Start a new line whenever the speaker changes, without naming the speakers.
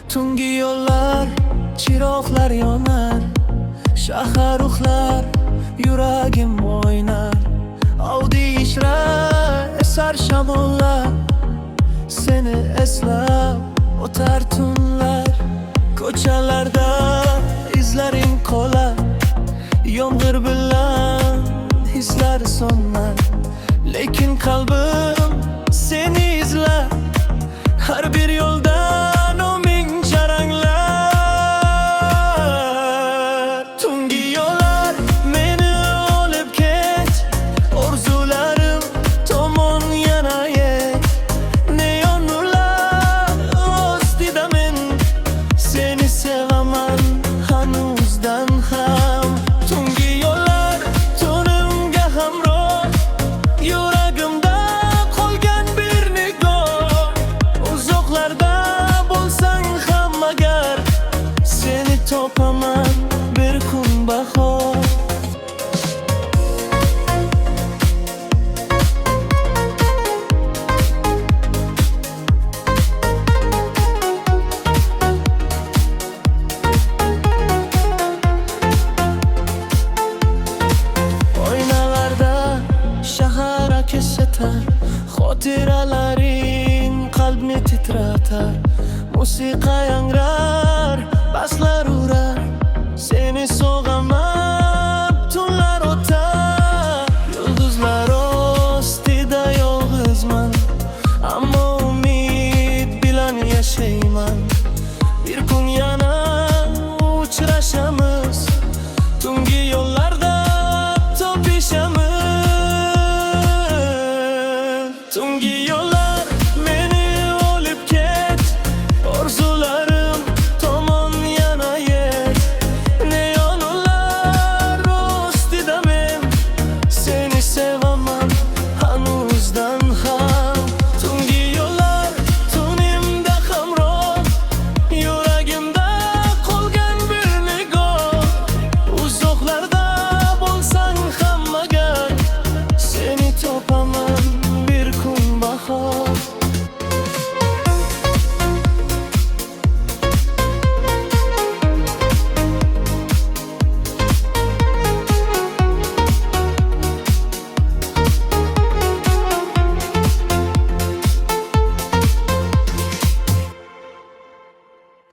Tungi yo'llar, chiroqlar yonar, shahar uxlar, yuragim o'ynar. Avdi ishrar, esar shamollar, seni eslab o'tar tunlar. Ko'chalarda izlaring qolar, yomg'ir bilan hislar so'nar. Lekin qalbim seni izlar, har bir yo'ldan ming jaranglar. Tungi yo'llar, meni olib ket, orzularim tomon yana yet. Neon nurlar ostida men seni sevaman hanuzdan ham. Tungi yo'llar tunimga hamroh, yuragimda qolgan bir nigoh. Uzoqlarda bo'lsang ham agar, seni topaman bir kun bahor. Oynalarda shahar aks etar, xotiralaring qalbni titratar. Musiqa yangrar, baslar urar, seni sog'aman tunlar o'tar. Yulduzlar ostida yolg'izman, ammo umid bilan yashayman.